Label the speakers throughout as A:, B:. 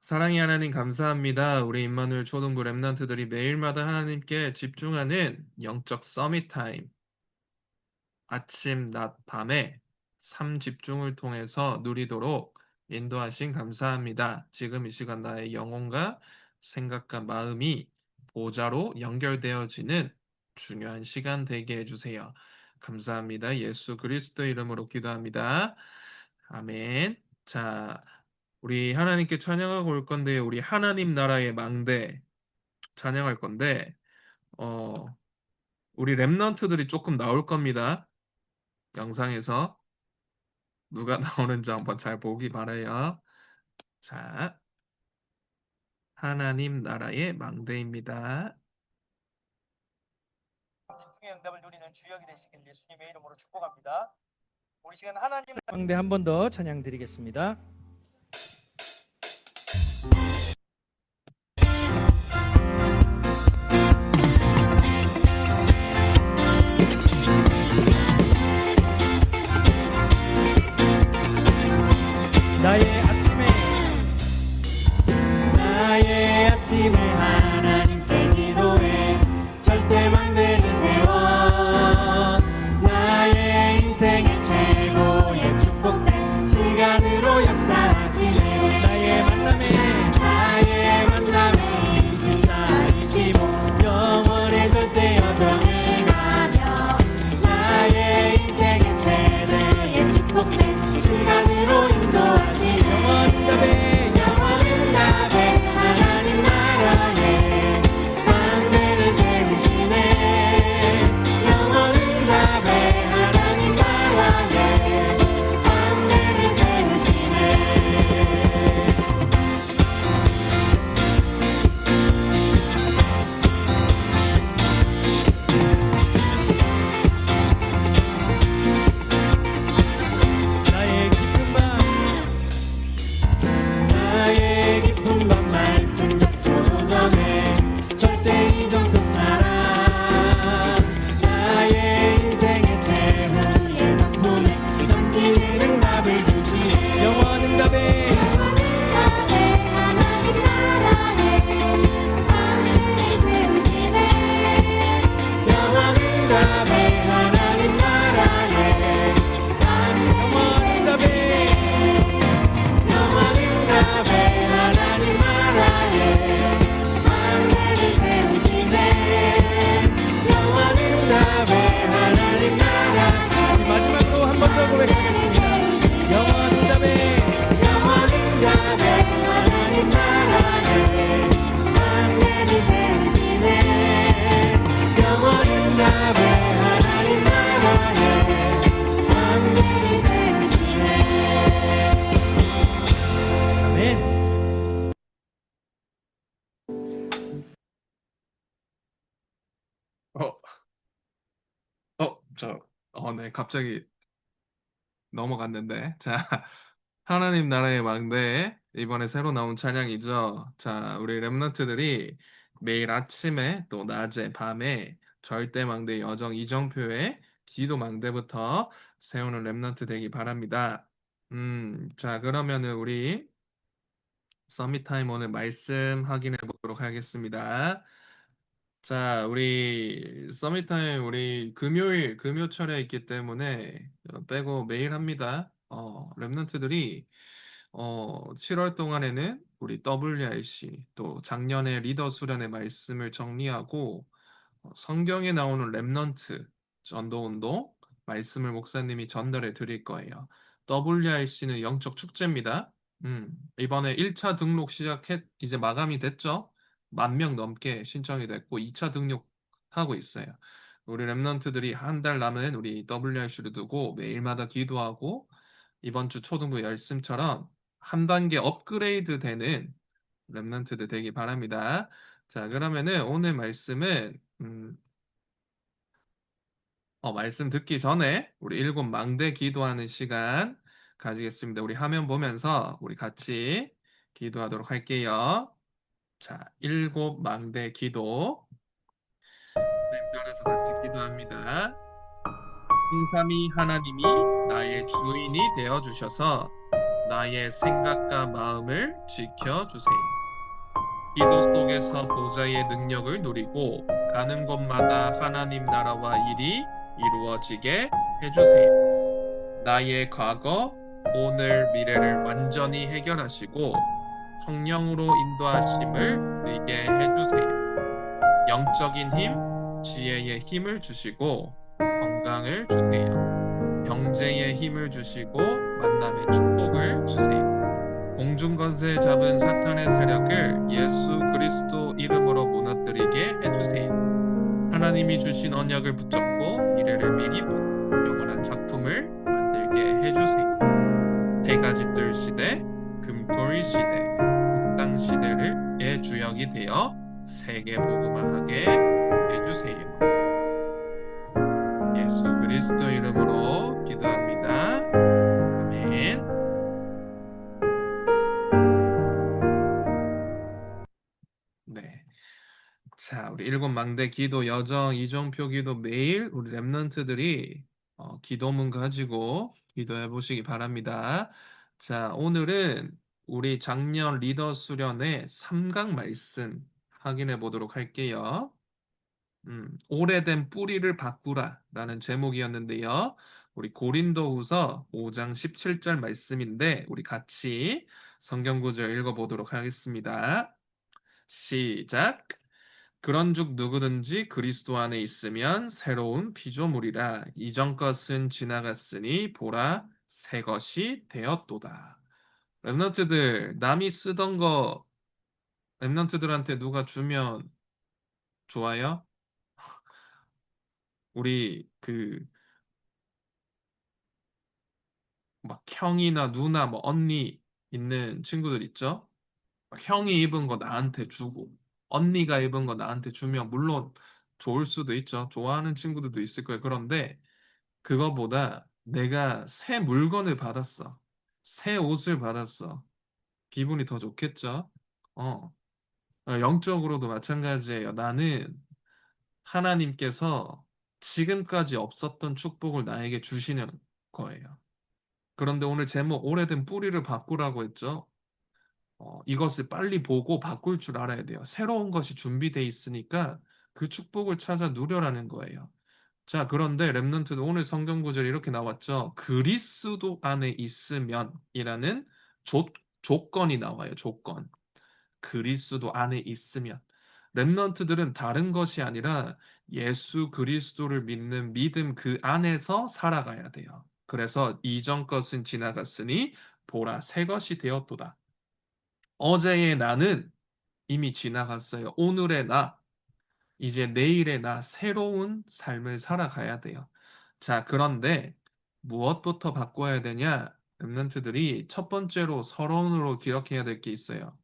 A: 사랑의 하나님 감사합니다. 우리 임마누엘 초등부 랩런트들이 매일마다 하나님께 집중하는 영적 서밋 타임, 아침, 낮, 밤에 삶 집중을 통해서 누리도록 인도하신 감사합니다. 지금 이 시간 나의 영혼과 생각과 마음이 보좌로 연결되어지는 중요한 시간 되게 해주세요. 감사합니다. 예수 그리스도 이름으로 기도합니다. 아멘. 자, 우리 하나님께 찬양하고 올 건데, 우리 하나님 나라의 망대 찬양할 건데, 어, 우리 랩런트들이 조금 나올 겁니다. 영상에서 누가 나오는지 한번 잘 보기 바라요. 자, 하나님 나라의 망대입니다.
B: 집중의 응답을 누리는 주역이 되시길 예수님의 이름으로 축복합니다. 우리 시간 하나님 망대 한 번 더 찬양 드리겠습니다. 나의 아침에 하나님께 기도해 절대 망대를 세워 나의 인생의 최고의 축복된 시간으로 역사하시네. 나의 만남에 24, 25 영원의 절대 여정을 가며 나의 인생의 최대의 축복된 시간으로 인도하시네. 영원은 답에 하나님 나라에 망대를 세우시네. 영원은 답에 하나님 나라에 망대를 세우시네. 나의 깊은 밤 말씀 적도도 전에 절대 이정 끝나라. 나의 인생의 최후의 작품에 넘기는 응답을 주시네. 영원은 답에 하나님 나라에 망대를 세우시네. 영원은 답에 하나님 나라에 영원은 답에 영원은 답에 하나님 나라에 망대를 세우시네. 영원은 답에 하나님 나라. 우리 마지막으로 한 번 더 고백하겠습니다. 영원은 답에 하나님 나라에 망대를 세우시네. 영원은 답에 하나님 나라에 망대를 세우시네. 아멘.
A: 어, 네, 갑자기 넘어갔는데. 자, 하나님 나라의 망대, 이번에 새로 나온 찬양이죠. 자, 우리 랩런트들이 매일 아침에 또 낮에 밤에 절대 망대 여정 이정표의 기도 망대부터 세우는 랩런트 되기 바랍니다. 자, 그러면은 우리 서밋 타임 오늘 말씀 확인해 보도록 하겠습니다. 자, 우리 서밋 타임 우리 금요철에 있기 때문에 빼고 매일 합니다. 랩런트들이 7월 동안에는 우리 WRC 또 작년에 리더 수련의 말씀을 정리하고 성경에 나오는 랩넌트 전도운동 말씀을 목사님이 전달해 드릴 거예요. WRC는 영적 축제입니다. 이번에 1차 등록 이제 마감이 됐죠? 10,000명 넘게 신청이 됐고 2차 등록하고 있어요. 우리 랩넌트들이 한 달 남은 우리 WRC를 두고 매일마다 기도하고 이번 주 초등부 열심처럼 한 단계 업그레이드 되는 랩넌트들 되기 바랍니다. 자, 그러면은 오늘 말씀은 말씀 듣기 전에 우리 일곱 망대 기도하는 시간 가지겠습니다. 우리 화면 보면서 우리 같이 기도하도록 할게요. 자, 일곱 망대 기도. 선생님 따라서 같이 기도합니다. 성삼위 하나님이 나의 주인이 되어 주셔서 나의 생각과 마음을 지켜주세요. 기도 속에서 보좌의 능력을 누리고 가는 곳마다 하나님 나라와 일이 이루어지게 해주세요. 나의 과거, 오늘, 미래를 완전히 해결하시고 성령으로 인도하심을 누리게 해주세요. 영적인 힘, 지혜의 힘을 주시고 건강을 주세요. 경제의 힘을 주시고 만남의 축복을 주세요. 공중권세 잡은 사탄의 세력을 예수 그리스도 이름으로 무너뜨리게 해주세요. 하나님이 주신 언약을 붙잡고 미래를 미리 보고 영원한 작품을 만들게 해주세요. 세 가지 뜰 시대, 금토일 시대, 국당 시대의 주역이 되어 세계 복음화하게 해주세요. 예수 그리스도 이름으로 기도합니다. 아멘. 네. 자, 우리 일곱 망대 기도 여정 이정표 기도 매일 우리 랩런트들이 기도문 가지고 기도해 보시기 바랍니다. 자, 오늘은 우리 작년 리더 수련의 3강 말씀 확인해 보도록 할게요. 오래된 뿌리를 바꾸라라는 제목이었는데요. 우리 고린도후서 5장 17절 말씀인데 우리 같이 성경 구절 읽어보도록 하겠습니다. 시작. 그런즉 누구든지 그리스도 안에 있으면 새로운 피조물이라 이전 것은 지나갔으니 보라 새 것이 되었도다. 랩런트들 남이 쓰던 거 랩런트들한테 누가 주면 좋아요? 우리 그 막 형이나 누나 뭐 언니 있는 친구들 있죠? 막 형이 입은 거 나한테 주고 언니가 입은 거 나한테 주면 물론 좋을 수도 있죠. 좋아하는 친구들도 있을 거예요. 그런데 그거보다 내가 새 물건을 받았어. 새 옷을 받았어. 기분이 더 좋겠죠? 어. 영적으로도 마찬가지예요. 나는 하나님께서 지금까지 없었던 축복을 나에게 주시는 거예요. 그런데 오늘 제목 오래된 뿌리를 바꾸라고 했죠. 이것을 빨리 보고 바꿀 줄 알아야 돼요. 새로운 것이 준비돼 있으니까 그 축복을 찾아 누려라는 거예요. 자, 그런데 랩넌트도 오늘 성경 구절이 이렇게 나왔죠. 그리스도 안에 있으면이라는 조, 조건이 나와요. 조건. 그리스도 안에 있으면. 랩넌트들은 다른 것이 아니라 예수 그리스도를 믿는 믿음 그 안에서 살아가야 돼요. 그래서 이전 것은 지나갔으니 보라 새 것이 되었도다. 어제의 나는 이미 지나갔어요. 오늘의 나, 이제 내일의 나, 새로운 삶을 살아가야 돼요. 자, 그런데 무엇부터 바꿔야 되냐? 랩런트들이 첫 번째로 서론으로 기억해야 될 게 있어요.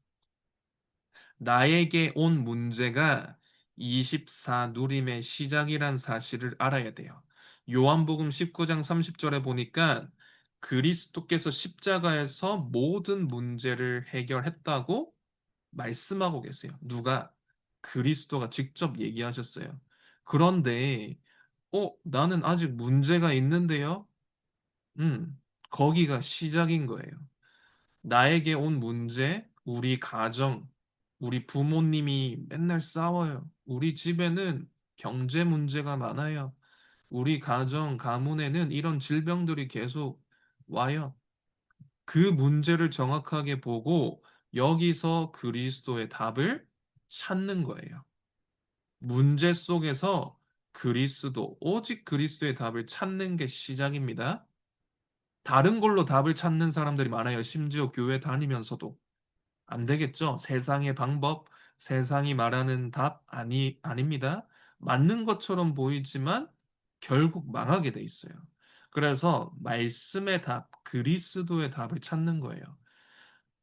A: 나에게 온 문제가 24 누림의 시작이란 사실을 알아야 돼요. 요한복음 19장 30절에 보니까 그리스도께서 십자가에서 모든 문제를 해결했다고 말씀하고 계세요. 누가? 그리스도가 직접 얘기하셨어요. 그런데, 나는 아직 문제가 있는데요? 거기가 시작인 거예요. 나에게 온 문제, 우리 가정, 우리 부모님이 맨날 싸워요. 우리 집에는 경제 문제가 많아요. 우리 가정, 가문에는 이런 질병들이 계속 와요. 그 문제를 정확하게 보고 여기서 그리스도의 답을 찾는 거예요. 문제 속에서 그리스도, 오직 그리스도의 답을 찾는 게 시작입니다. 다른 걸로 답을 찾는 사람들이 많아요. 심지어 교회 다니면서도. 안 되겠죠? 세상의 방법, 세상이 말하는 답 아닙니다. 맞는 것처럼 보이지만 결국 망하게 돼 있어요. 그래서 말씀의 답, 그리스도의 답을 찾는 거예요.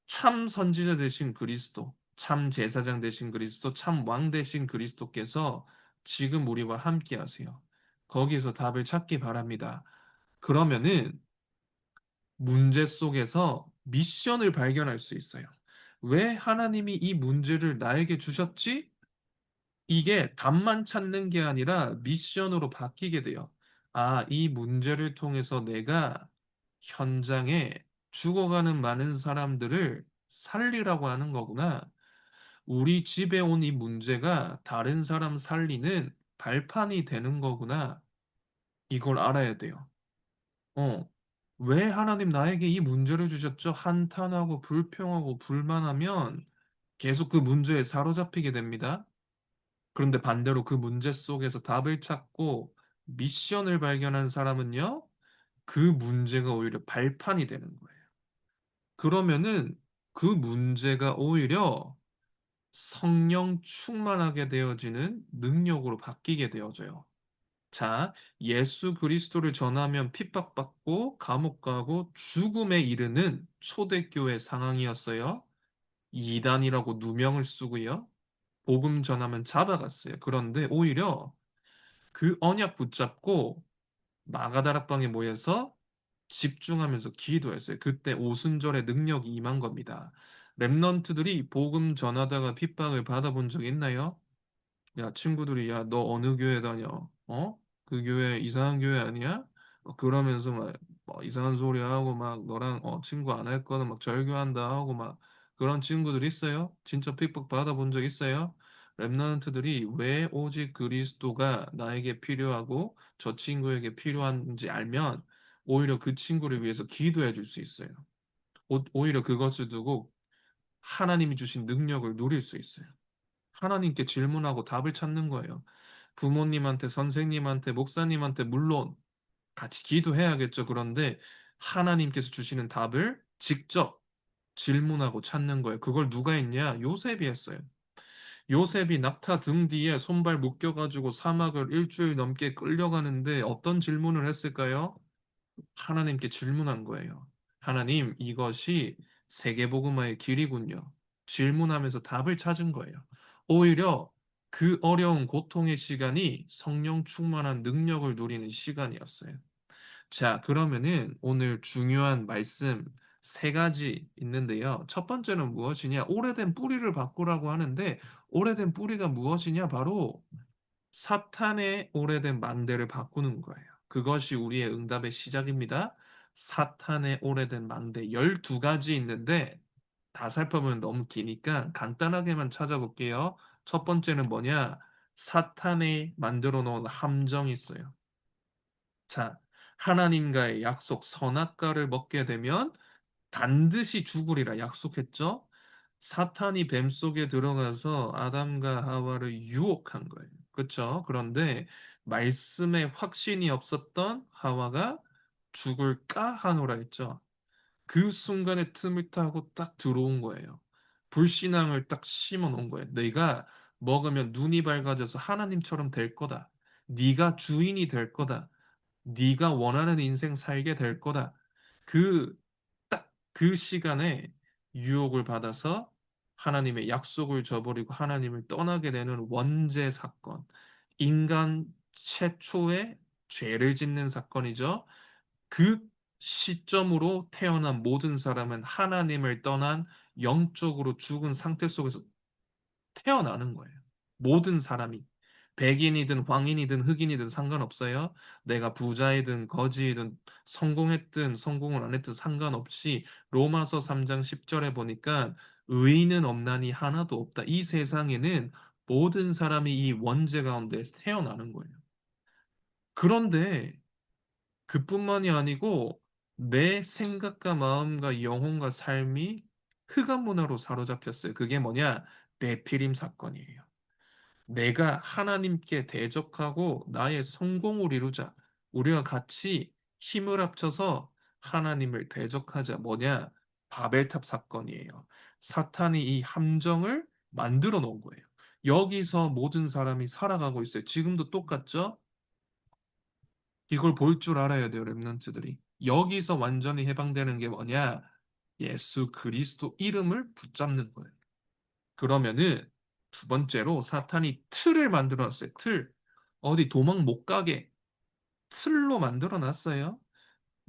A: 참 선지자 되신 그리스도, 참 제사장 되신 그리스도, 참 왕 되신 그리스도께서 지금 우리와 함께 하세요. 거기서 답을 찾기 바랍니다. 그러면은 문제 속에서 미션을 발견할 수 있어요. 왜 하나님이 이 문제를 나에게 주셨지? 이게 답만 찾는 게 아니라 미션으로 바뀌게 돼요. 아, 이 문제를 통해서 내가 현장에 죽어가는 많은 사람들을 살리라고 하는 거구나. 우리 집에 온 이 문제가 다른 사람 살리는 발판이 되는 거구나. 이걸 알아야 돼요. 어. 왜 하나님 나에게 이 문제를 주셨죠? 한탄하고 불평하고 불만하면 계속 그 문제에 사로잡히게 됩니다. 그런데 반대로 그 문제 속에서 답을 찾고 미션을 발견한 사람은요, 그 문제가 오히려 발판이 되는 거예요. 그러면은 그 문제가 오히려 성령 충만하게 되어지는 능력으로 바뀌게 되어져요. 자, 예수 그리스도를 전하면 핍박받고 감옥 가고 죽음에 이르는 초대교회 상황이었어요. 이단이라고 누명을 쓰고요. 복음 전하면 잡아갔어요. 그런데 오히려 그 언약 붙잡고 마가다락방에 모여서 집중하면서 기도했어요. 그때 오순절의 능력이 임한 겁니다. 랩넌트들이 복음 전하다가 핍박을 받아본 적 있나요? 야, 친구들이, 야, 너 어느 교회 다녀? 어? 그 교회 이상한 교회 아니야? 그러면서 막 이상한 소리 하고 막 너랑 친구 안 할 거는 막 절교한다 하고 막 그런 친구들 있어요? 진짜 핍박 받아본 적 있어요? 랩런트들이 왜 오직 그리스도가 나에게 필요하고 저 친구에게 필요한지 알면 오히려 그 친구를 위해서 기도해 줄 수 있어요. 오히려 그것을 두고 하나님이 주신 능력을 누릴 수 있어요. 하나님께 질문하고 답을 찾는 거예요. 부모님한테, 선생님한테, 목사님한테 물론 같이 기도해야겠죠. 그런데 하나님께서 주시는 답을 직접 질문하고 찾는 거예요. 그걸 누가 했냐? 요셉이 했어요. 요셉이 낙타 등 뒤에 손발 묶여가지고 사막을 일주일 넘게 끌려가는데 어떤 질문을 했을까요? 하나님께 질문한 거예요. 하나님, 이것이 세계복음화의 길이군요. 질문하면서 답을 찾은 거예요. 오히려 그 어려운 고통의 시간이 성령 충만한 능력을 누리는 시간이었어요. 자, 그러면은 오늘 중요한 말씀 세 가지 있는데요. 첫 번째는 무엇이냐? 오래된 뿌리를 바꾸라고 하는데, 오래된 뿌리가 무엇이냐? 바로 사탄의 오래된 망대를 바꾸는 거예요. 그것이 우리의 응답의 시작입니다. 사탄의 오래된 망대 12가지 있는데 다 살펴보면 너무 기니까 간단하게만 찾아볼게요. 첫 번째는 뭐냐? 사탄이 만들어 놓은 함정이 있어요. 자, 하나님과의 약속 선악과를 먹게 되면 반드시 죽으리라 약속했죠? 사탄이 뱀 속에 들어가서 아담과 하와를 유혹한 거예요. 그렇죠? 그런데 말씀에 확신이 없었던 하와가 죽을까 하노라 했죠. 그 순간에 틈을 타고 딱 들어온 거예요. 불신앙을 딱 심어 놓은 거예요. 내가 먹으면 눈이 밝아져서 하나님처럼 될 거다. 네가 주인이 될 거다. 네가 원하는 인생 살게 될 거다. 그, 딱 그 시간에 유혹을 받아서 하나님의 약속을 저버리고 하나님을 떠나게 되는 원죄 사건. 인간 최초의 죄를 짓는 사건이죠. 그 시점으로 태어난 모든 사람은 하나님을 떠난 영적으로 죽은 상태 속에서 태어나는 거예요. 모든 사람이. 백인이든 황인이든 흑인이든 상관없어요. 내가 부자이든 거지이든 성공했든 성공을 안 했든 상관없이 로마서 3장 10절에 보니까 의인은 없나니 하나도 없다. 이 세상에는 모든 사람이 이 원죄 가운데 태어나는 거예요. 그런데 그뿐만이 아니고 내 생각과 마음과 영혼과 삶이 흑암 문화로 사로잡혔어요. 그게 뭐냐? 네피림 사건이에요. 내가 하나님께 대적하고 나의 성공을 이루자. 우리가 같이 힘을 합쳐서 하나님을 대적하자. 뭐냐? 바벨탑 사건이에요. 사탄이 이 함정을 만들어 놓은 거예요. 여기서 모든 사람이 살아가고 있어요. 지금도 똑같죠? 이걸 볼 줄 알아야 돼요, 랩런트들이. 여기서 완전히 해방되는 게 뭐냐? 예수 그리스도 이름을 붙잡는 거예요. 그러면은 두 번째로 사탄이 틀을 만들어 놨어요. 틀. 어디 도망 못 가게 틀로 만들어 놨어요.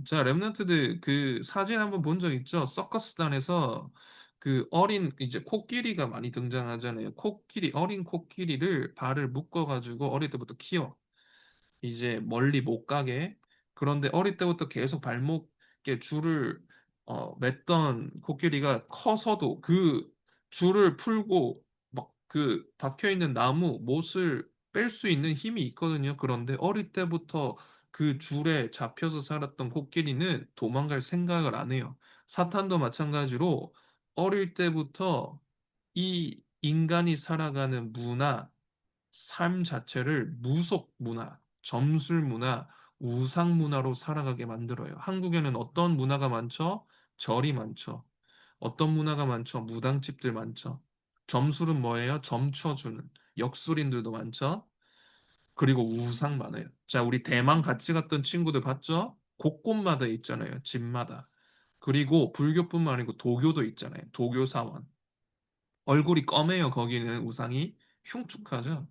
A: 자, 랩런트들 그 사진 한번 본 적 있죠? 서커스단에서 그 어린 이제 코끼리가 많이 등장하잖아요. 코끼리, 어린 코끼리를 발을 묶어가지고 어릴 때부터 키워. 이제 멀리 못 가게. 그런데 어릴 때부터 계속 발목에 줄을 맸던 코끼리가 커서도 그 줄을 풀고 막 그 박혀 있는 나무 못을 뺄 수 있는 힘이 있거든요. 그런데 어릴 때부터 그 줄에 잡혀서 살았던 코끼리는 도망갈 생각을 안 해요. 사탄도 마찬가지로 어릴 때부터 이 인간이 살아가는 문화, 삶 자체를 무속 문화, 점술 문화, 우상 문화로 살아가게 만들어요. 한국에는 어떤 문화가 많죠? 절이 많죠. 어떤 문화가 많죠? 무당집들 많죠. 점술은 뭐예요? 점 쳐주는 역술인들도 많죠. 그리고 우상 많아요. 자, 우리 대만 같이 갔던 친구들 봤죠? 곳곳마다 있잖아요. 집마다. 그리고 불교뿐만 아니고 도교도 있잖아요. 도교 사원. 얼굴이 검해요. 거기는 우상이 흉측하죠.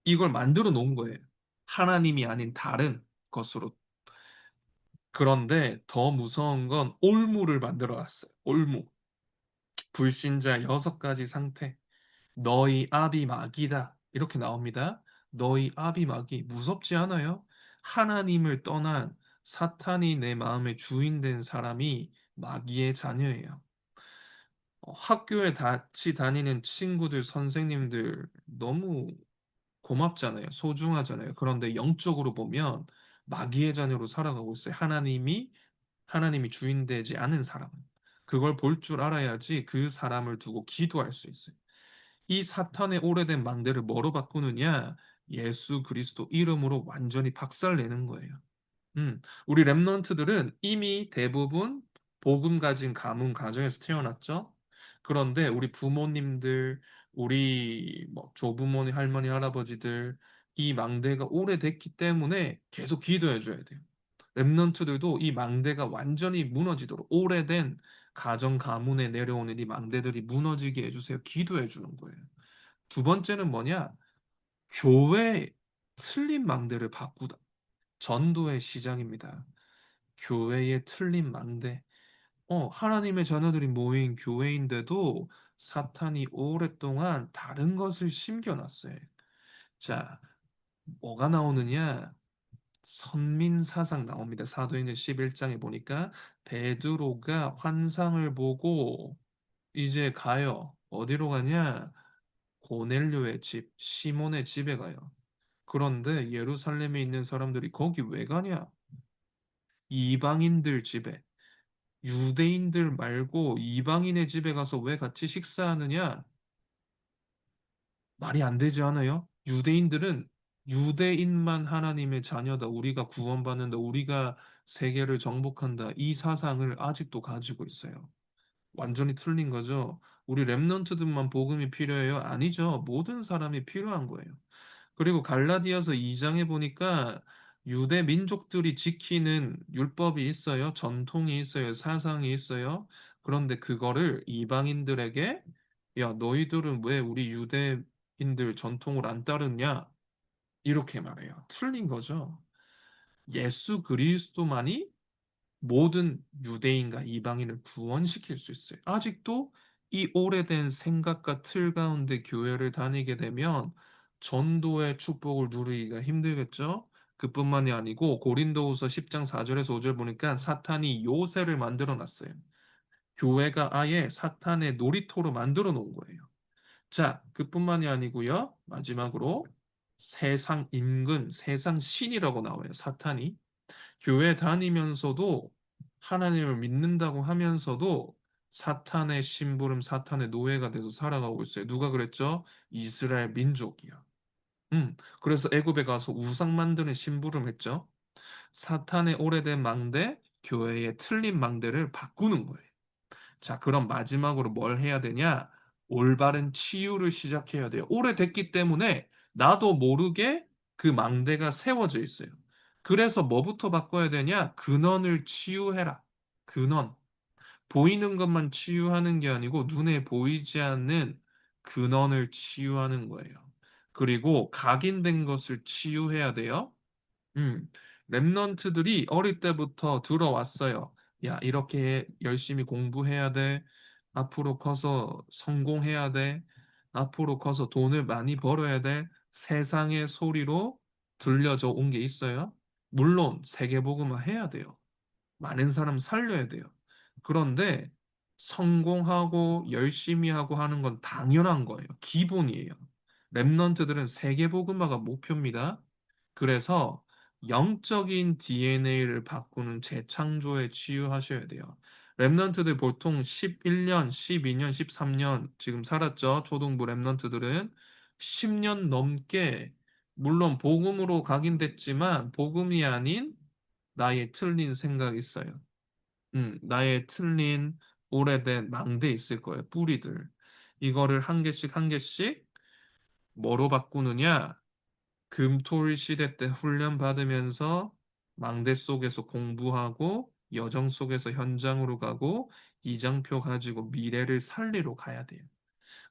A: 이걸 만들어 놓은 거예요. 하나님이 아닌 다른 것으로. 그런데 더 무서운 건 올무를 만들어 놨어요. 올무. 불신자 6가지 상태. 너희 압이 마귀다. 이렇게 나옵니다. 너희 압이 마귀. 무섭지 않아요? 하나님을 떠난 사탄이 내 마음의 주인 된 사람이 마귀의 자녀예요. 학교에 같이 다니는 친구들, 선생님들 너무 고맙잖아요. 소중하잖아요. 그런데 영적으로 보면 마귀의 자녀로 살아가고 있어요. 하나님이 주인 되지 않은 사람은. 그걸 볼 줄 알아야지 그 사람을 두고 기도할 수 있어요. 이 사탄의 오래된 망대를 뭐로 바꾸느냐? 예수 그리스도 이름으로 완전히 박살내는 거예요. 우리 랩런트들은 이미 대부분 복음 가진 가문 가정에서 태어났죠. 그런데 우리 부모님들, 우리 뭐 조부모님, 할머니, 할아버지들 이 망대가 오래됐기 때문에 계속 기도해 줘야 돼요. 랩런트들도 이 망대가 완전히 무너지도록 오래된 가정 가문에 내려오는 이 망대들이 무너지게 해주세요. 기도해 주는 거예요. 두 번째는 뭐냐? 교회 틀린 망대를 바꾸다. 전도의 시작입니다. 교회의 틀린 망대. 하나님의 자녀들이 모인 교회인데도 사탄이 오랫동안 다른 것을 심겨놨어요. 자, 뭐가 나오느냐? 선민사상 나옵니다. 사도행전 11장에 보니까 베드로가 환상을 보고 이제 가요. 어디로 가냐? 고넬료의 집, 시몬의 집에 가요. 그런데 예루살렘에 있는 사람들이 거기 왜 가냐? 이방인들 집에. 유대인들 말고 이방인의 집에 가서 왜 같이 식사하느냐? 말이 안 되지 않아요? 유대인들은 유대인만 하나님의 자녀다. 우리가 구원받는다. 우리가 세계를 정복한다. 이 사상을 아직도 가지고 있어요. 완전히 틀린 거죠. 우리 랩런트들만 복음이 필요해요? 아니죠. 모든 사람이 필요한 거예요. 그리고 갈라디아서 2장에 보니까 유대 민족들이 지키는 율법이 있어요. 전통이 있어요. 사상이 있어요. 그런데 그거를 이방인들에게 야, 너희들은 왜 우리 유대인들 전통을 안 따르냐? 이렇게 말해요. 틀린 거죠. 예수 그리스도만이 모든 유대인과 이방인을 구원시킬 수 있어요. 아직도 이 오래된 생각과 틀 가운데 교회를 다니게 되면 전도의 축복을 누리기가 힘들겠죠? 그뿐만이 아니고 고린도후서 10장 4절에서 5절 보니까 사탄이 요새를 만들어 놨어요. 교회가 아예 사탄의 놀이터로 만들어 놓은 거예요. 자, 그뿐만이 아니고요. 마지막으로 세상 임금, 세상 신이라고 나와요. 사탄이. 교회 다니면서도 하나님을 믿는다고 하면서도 사탄의 심부름, 사탄의 노예가 돼서 살아가고 있어요. 누가 그랬죠? 이스라엘 민족이요. 그래서 애굽에 가서 우상 만드는 심부름 했죠. 사탄의 오래된 망대, 교회의 틀린 망대를 바꾸는 거예요. 자, 그럼 마지막으로 뭘 해야 되냐? 올바른 치유를 시작해야 돼요. 오래됐기 때문에 나도 모르게 그 망대가 세워져 있어요. 그래서 뭐부터 바꿔야 되냐? 근원을 치유해라. 근원. 보이는 것만 치유하는 게 아니고 눈에 보이지 않는 근원을 치유하는 거예요. 그리고 각인된 것을 치유해야 돼요. 음, 랩런트들이 어릴 때부터 들어왔어요. 야, 이렇게 열심히 공부해야 돼. 앞으로 커서 성공해야 돼. 앞으로 커서 돈을 많이 벌어야 돼. 세상의 소리로 들려져 온 게 있어요. 물론 세계복음화 해야 돼요. 많은 사람 살려야 돼요. 그런데 성공하고 열심히 하고 하는 건 당연한 거예요. 기본이에요. 랩넌트들은 세계복음화가 목표입니다. 그래서 영적인 DNA를 바꾸는 재창조에 치유하셔야 돼요. 랩넌트들 보통 11년, 12년, 13년 지금 살았죠. 초등부 랩넌트들은 10년 넘게 물론 복음으로 각인됐지만 복음이 아닌 나의 틀린 생각이 있어요. 나의 틀린 오래된 망대 있을 거예요. 뿌리들. 이거를 한 개씩 한 개씩 뭐로 바꾸느냐? 금토일 시대 때 훈련 받으면서 망대 속에서 공부하고 여정 속에서 현장으로 가고 이장표 가지고 미래를 살리러 가야 돼요.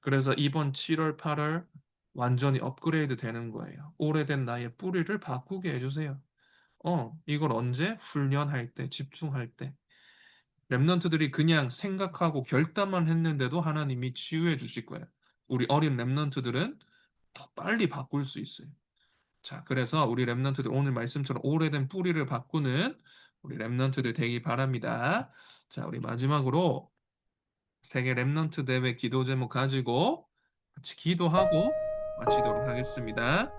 A: 그래서 이번 7월, 8월 완전히 업그레이드 되는 거예요. 오래된 나의 뿌리를 바꾸게 해주세요. 이걸 언제? 훈련할 때, 집중할 때. 랩넌트들이 그냥 생각하고 결단만 했는데도 하나님이 치유해 주실 거예요. 우리 어린 랩넌트들은 더 빨리 바꿀 수 있어요. 자, 그래서 우리 랩넌트들 오늘 말씀처럼 오래된 뿌리를 바꾸는 우리 랩넌트들 되기 바랍니다. 자, 우리 마지막으로 세계 랩넌트 대회 기도 제목 가지고 같이 기도하고 마치도록 하겠습니다.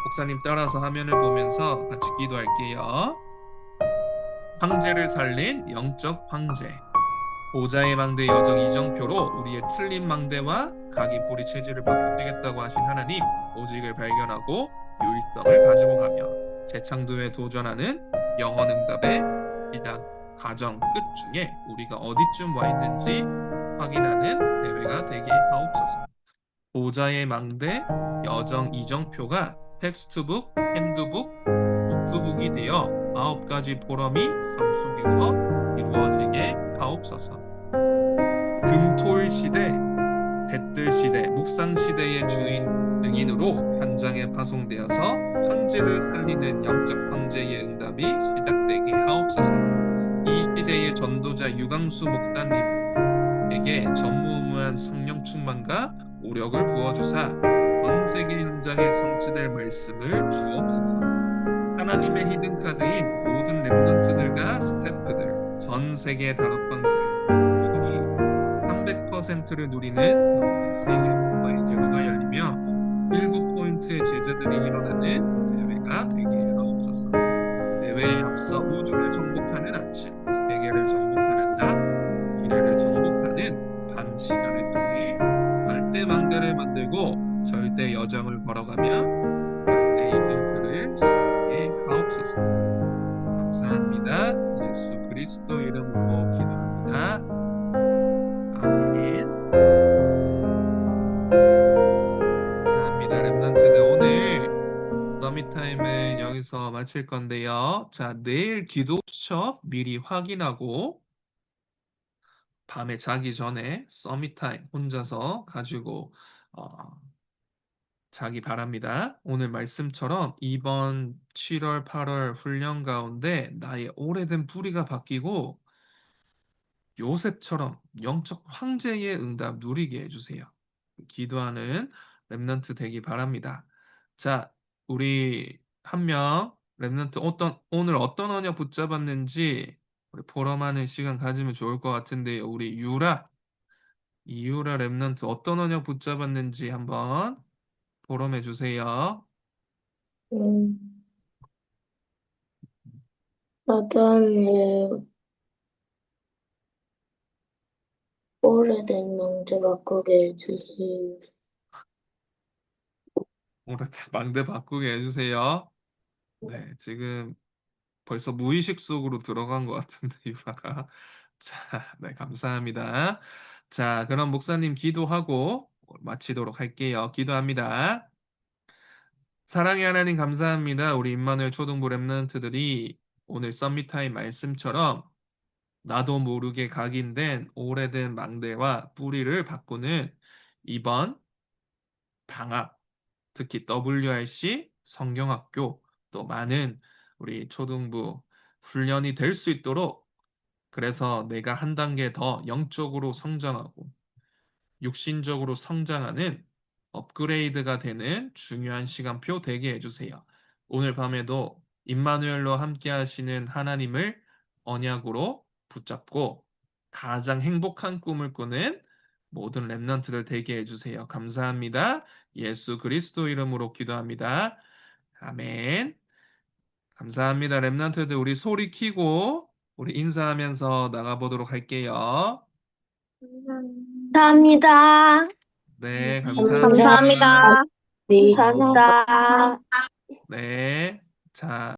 A: 목사님 따라서 화면을 보면서 같이 기도할게요. 황제를 살린 영적 황제. 보좌의 망대 여정 이정표로 우리의 틀린 망대와 각인 뿌리 체질을 바꾸시겠다고 하신 하나님, 오직을 발견하고 유일성을 가지고 가며 재창조에 도전하는 영원 응답의 시작, 과정, 끝 중에 우리가 어디쯤 와 있는지 확인하는 대회가 되게 하옵소서. 보좌의 망대 여정 이정표가 텍스트북, 핸드북, 노트북이 되어 9가지 포럼이 삶 속에서 이루어지게 하옵소서. 금토일 시대, 댓들 시대, 묵상 시대의 증인으로 현장에 파송되어서 황제를 살리는 영적 황제의 응답이 시작되게 하옵소서. 이 시대의 전도자 유광수 목사님에게 전무후무한 성령 충만과 오력을 부어주사 전 세계 현장에 성취될 말씀을 주옵소서. 하나님의 히든카드인 모든 랩런트들과 스태프들, 전 세계 다락방 교회 성도들이 300%를 누리는 영혼의 세계 공부의 제로가 열리며 7포인트의 제자들이 일어나는 대회가 되게 하옵소서. 대회에 앞서 우주를 정복하는 아침, 세계를 정복하는 낮, 미래를 정복하는 밤 시간을 통해 절대 망대를 만들고 절대 여정을 걸어가며 절대 이정표를 세우게 하옵소서. 감사합니다. 예수 그리스도 이름으로 기도합니다. 아멘. 감사합니다. 랩런트들 오늘 서밋 타임은 여기서 마칠 건데요. 자, 내일 기도 수첩 미리 확인하고 밤에 자기 전에 서밋 타임 혼자서 가지고 어, 자기 바랍니다. 오늘 말씀처럼 이번 7월, 8월 훈련 가운데 나의 오래된 뿌리가 바뀌고 요셉처럼 영적 황제의 응답 누리게 해주세요. 기도하는 랩넌트 되기 바랍니다. 자, 우리 한 명 랩넌트 오늘 어떤 언어 붙잡았는지 우리 포럼하는 시간 가지면 좋을 것 같은데요. 우리 이유라 랩넌트 어떤 언어 붙잡았는지 한번 포럼해 주세요.
C: 음, 사단을 오래된 망자 바꾸게 해주세요.
A: 오늘 망대 바꾸게 해주세요. 네, 지금 벌써 무의식 속으로 들어간 것 같은데, 유라가. 자, 네, 감사합니다. 자, 그럼 목사님 기도하고 마치도록 할게요. 기도합니다. 사랑의 하나님 감사합니다. 우리 임마누엘 초등부 랩런트들이 오늘 썸밋타임 말씀처럼 나도 모르게 각인된 오래된 망대와 뿌리를 바꾸는 이번 방학, 특히 WRC 성경학교 또 많은 우리 초등부 훈련이 될 수 있도록 그래서 내가 한 단계 더 영적으로 성장하고 육신적으로 성장하는 업그레이드가 되는 중요한 시간표 되게 해주세요. 오늘 밤에도 임마누엘로 함께 하시는 하나님을 언약으로 붙잡고 가장 행복한 꿈을 꾸는 모든 렘넌트들 되게 해주세요. 감사합니다. 예수 그리스도 이름으로 기도합니다. 아멘. 감사합니다. 렘넌트들 우리 소리 키고 우리 인사하면서 나가보도록 할게요.
C: 감사합니다.
A: 네, 감사합니다.
C: 감사합니다.
D: 감사합니다.
C: 감사합니다.
A: 네. 자.